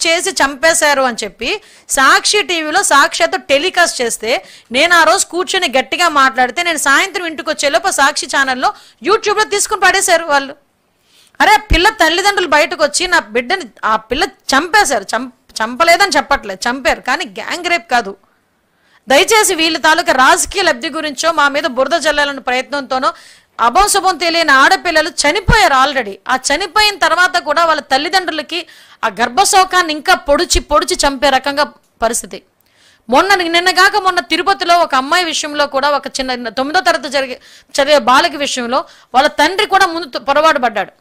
చేసి చంపేశారు అని చెప్పి సాక్షి టీవీలో సాక్షాత్తు టెలికాస్ట్ చేస్తే నేను ఆ రోజు కూర్చొని గట్టిగా మాట్లాడితే నేను సాయంత్రం ఇంటికి వచ్చేలోపు సాక్షి ఛానల్లో యూట్యూబ్లో తీసుకుని పడేశారు వాళ్ళు. అరే పిల్ల తల్లిదండ్రులు బయటకు వచ్చి నా బిడ్డని ఆ పిల్ల చంపేశారు, చంపలేదని చెప్పట్లేదు, చంపారు, కానీ గ్యాంగ్ రేప్ కాదు. దయచేసి వీళ్ళ తాలూకా రాజకీయ లబ్ధి గురించో మా మీద బురద జల్లాలన్న ప్రయత్నంతోనో అభంశుభం తెలియని ఆడపిల్లలు చనిపోయారు ఆల్రెడీ. ఆ చనిపోయిన తర్వాత కూడా వాళ్ళ తల్లిదండ్రులకి ఆ గర్భశోకాన్ని ఇంకా పొడిచి చంపే రకంగా పరిస్థితి. నిన్నగాక తిరుపతిలో ఒక అమ్మాయి విషయంలో కూడా ఒక చిన్న 9వ తరగతి చదివే బాలిక విషయంలో వాళ్ళ తండ్రి కూడా ముందు పొరపాటు పడ్డాడు,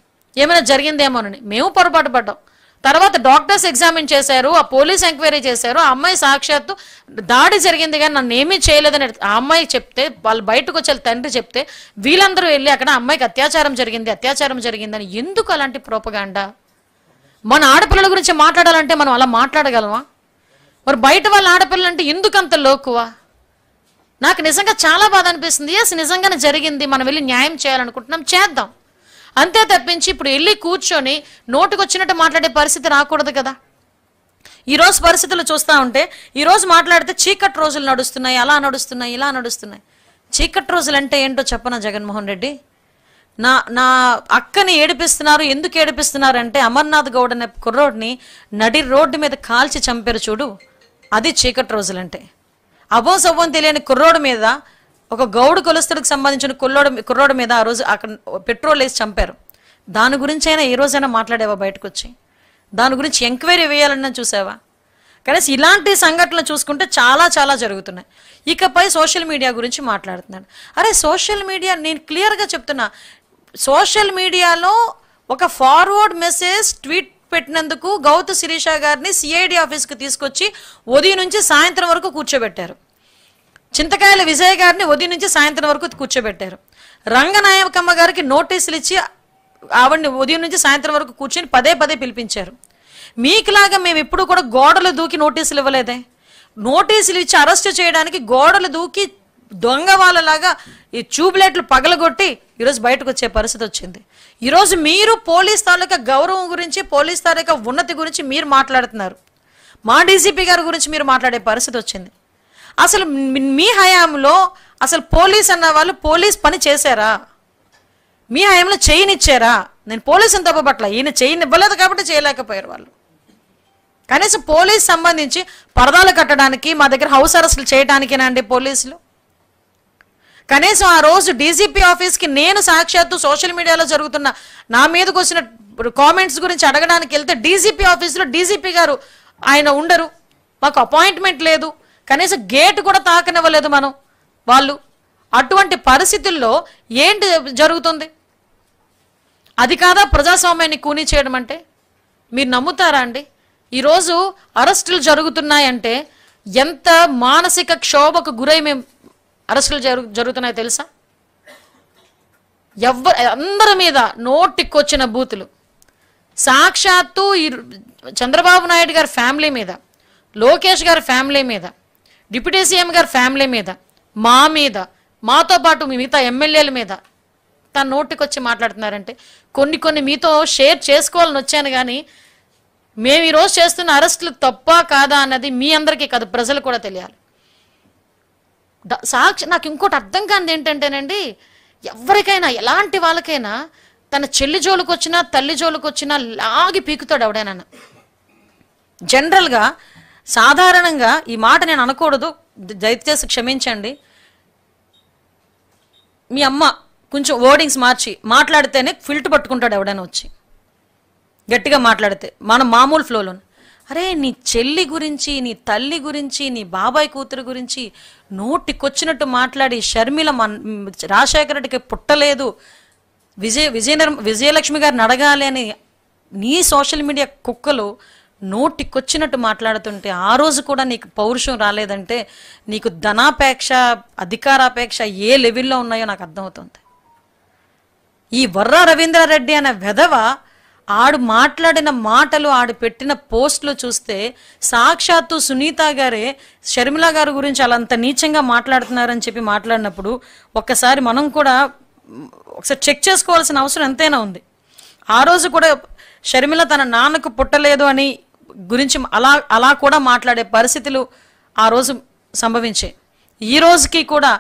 ఏమైనా జరిగిందేమోనని. మేము పొరపాటు పడ్డాం. తర్వాత డాక్టర్స్ ఎగ్జామిన్ చేశారు, ఆ పోలీస్ ఎంక్వైరీ చేశారు. ఆ అమ్మాయి సాక్షాత్తు దాడి జరిగింది కానీ నన్ను ఏమీ చేయలేదని ఆ అమ్మాయి చెప్తే, వాళ్ళు బయటకు వచ్చే తండ్రి చెప్తే వీళ్ళందరూ వెళ్ళి అక్కడ అమ్మాయికి అత్యాచారం జరిగిందని. ఎందుకు అలాంటి ప్రోపగాండా? మన ఆడపిల్లల గురించి మాట్లాడాలంటే మనం అలా మాట్లాడగలమా? మరి బయట వాళ్ళ ఆడపిల్లలంటే ఎందుకు అంత లోకువా? నాకు నిజంగా చాలా బాధ అనిపిస్తుంది. ఎస్, నిజంగానే జరిగింది, మనం వెళ్ళి న్యాయం చేయాలనుకుంటున్నాం, చేద్దాం, అంతే తప్పించి ఇప్పుడు వెళ్ళి కూర్చొని నోటుకొచ్చినట్టు మాట్లాడే పరిస్థితి రాకూడదు కదా. ఈరోజు పరిస్థితులు చూస్తూ ఉంటే ఈరోజు మాట్లాడితే చీకటి రోజులు నడుస్తున్నాయి, అలా నడుస్తున్నాయి, ఇలా నడుస్తున్నాయి. చీకటి రోజులు అంటే ఏంటో చెప్పనా జగన్మోహన్ రెడ్డి? నా అక్కని ఏడిపిస్తున్నారు. ఎందుకు ఏడిపిస్తున్నారు అంటే అమర్నాథ్ గౌడ్ అనే కుర్రోడ్ని నడి రోడ్డు మీద కాల్చి చంపారు చూడు, అది చీకటి రోజులంటే. అభం తెలియని కుర్రోడు మీద, ఒక గౌడు కులస్తుడికి సంబంధించిన కుర్రోడు మీద ఆ రోజు అక్కడ పెట్రోల్ వేసి చంపారు. దాని గురించి అయినా ఏ రోజైనా మాట్లాడేవా బయటకు వచ్చి? దాని గురించి ఎంక్వైరీ వేయాలన్నా చూసావా? కనీసం ఇలాంటి సంఘటనలు చూసుకుంటే చాలా చాలా జరుగుతున్నాయి. ఇకపై సోషల్ మీడియా గురించి మాట్లాడుతున్నాను. అరే సోషల్ మీడియా, నేను క్లియర్గా చెప్తున్నా, సోషల్ మీడియాలో ఒక ఫార్వర్డ్ మెసేజ్ ట్వీట్ పెట్టినందుకు గౌతు శిరీష గారిని సిఐడి ఆఫీస్కి తీసుకొచ్చి ఉదయం నుంచి సాయంత్రం వరకు కూర్చోబెట్టారు. చింతకాయల విజయ్ గారిని ఉదయం నుంచి సాయంత్రం వరకు కూర్చోబెట్టారు. రంగనాయకమ్మ గారికి నోటీసులు ఇచ్చి ఆవిడని ఉదయం నుంచి సాయంత్రం వరకు కూర్చొని పదే పిలిపించారు. మీకులాగా మేము ఎప్పుడు కూడా గోడలు దూకి నోటీసులు ఇవ్వలేదే. నోటీసులు ఇచ్చి అరెస్ట్ చేయడానికి గోడలు దూకి దొంగ వాళ్ళలాగా ఈ ట్యూబ్లైట్లు పగలగొట్టి ఈరోజు బయటకు వచ్చే పరిస్థితి వచ్చింది. ఈరోజు మీరు పోలీస్ తాలూకా గౌరవం గురించి, పోలీస్ తాలూకా ఉన్నతి గురించి మీరు మాట్లాడుతున్నారు. మా డీజీపీ గారి గురించి మీరు మాట్లాడే పరిస్థితి వచ్చింది. అసలు మీ హయాంలో అసలు పోలీస్ అన్న వాళ్ళు పోలీస్ పని చేశారా? మీ హయాంలో చేయనిచ్చారా? నేను పోలీసుని తప్పబట్ల, ఈయన చేయనివ్వలేదు కాబట్టి చేయలేకపోయారు వాళ్ళు. కనీసం పోలీస్ సంబంధించి పరదాలు కట్టడానికి మా దగ్గర హౌస్ అరెస్టులు చేయడానికేనండి పోలీసులు. కనీసం ఆ రోజు డీజీపీ ఆఫీస్కి నేను సాక్షాత్తు సోషల్ మీడియాలో జరుగుతున్న నా మీదకి వచ్చిన కామెంట్స్ గురించి అడగడానికి వెళ్తే డీజీపీ ఆఫీస్లో డీజీపీ గారు ఆయన ఉండరు, మాకు అపాయింట్మెంట్ లేదు, కనీసం గేట్ కూడా తాకనివ్వలేదు వాళ్ళు. అటువంటి పరిస్థితుల్లో ఏంటి జరుగుతుంది? అది కాదా ప్రజాస్వామ్యాన్ని కూనీ చేయడం అంటే? మీరు నమ్ముతారా అండి? ఈరోజు అరెస్టులు జరుగుతున్నాయంటే ఎంత మానసిక క్షోభకు గురై మేము అరెస్టులు జరుగుతున్నాయో తెలుసా? అందరి మీద నోటికొచ్చిన బూతులు. సాక్షాత్తు ఈ చంద్రబాబు నాయుడు గారి ఫ్యామిలీ మీద, లోకేష్ గారి ఫ్యామిలీ మీద, డిప్యూటీ సీఎం గారి ఫ్యామిలీ మీద, మా మీద, మాతో పాటు మిగతా ఎమ్మెల్యేల మీద తన నోటికొచ్చి మాట్లాడుతున్నారంటే కొన్ని మీతో షేర్ చేసుకోవాలని వచ్చాను. కానీ మేము ఈరోజు చేస్తున్న అరెస్టులు తప్ప కాదా అన్నది మీ అందరికీ కాదు, ప్రజలు కూడా తెలియాలి. నాకు ఇంకోటి అర్థం కానిది ఏంటంటేనండి, ఎవరికైనా ఎలాంటి వాళ్ళకైనా తన చెల్లి జోలికి వచ్చినా తల్లి జోలికి వచ్చినా లాగి పీకుతాడు ఎవడైనా. జనరల్గా సాధారణంగా ఈ మాట నేను అనకూడదు, దయచేసి క్షమించండి. మీ అమ్మ కొంచెం వర్డింగ్స్ మార్చి మాట్లాడితేనే ఫిల్ట్ పట్టుకుంటాడు ఎవడైనా వచ్చి గట్టిగా మాట్లాడితే మన మామూలు ఫ్లోలో. అరే నీ చెల్లి గురించి, నీ తల్లి గురించి, నీ బాబాయ్ కూతురు గురించి నోటికొచ్చినట్టు మాట్లాడి షర్మిల రాజశేఖర రెడ్డికి పుట్టలేదు, విజయలక్ష్మి గారిని అడగాలి అని నీ సోషల్ మీడియా కుక్కలు నోటికొచ్చినట్టు మాట్లాడుతుంటే ఆ రోజు కూడా నీకు పౌరుషం రాలేదంటే నీకు ధనాపేక్ష, అధికారాపేక్ష ఏ లెవెల్లో ఉన్నాయో నాకు అర్థమవుతుంది. ఈ వర్రా రవీంద్రారెడ్డి అనే వెధవ ఆడు మాట్లాడిన మాటలు, ఆడు పెట్టిన పోస్టులు చూస్తే సాక్షాత్తు సునీత గారే షర్మిల గారి గురించి అలా అంత నీచంగా మాట్లాడుతున్నారని చెప్పి మాట్లాడినప్పుడు ఒక్కసారి మనం కూడా ఒకసారి చెక్ చేసుకోవాల్సిన అవసరం ఎంతైనా ఉంది. ఆ రోజు కూడా షర్మిల తన నాన్నకు పుట్టలేదు అని గురించి అలా కూడా మాట్లాడే పరిస్థితులు ఆ రోజు సంభవించాయి. ఈ రోజుకి కూడా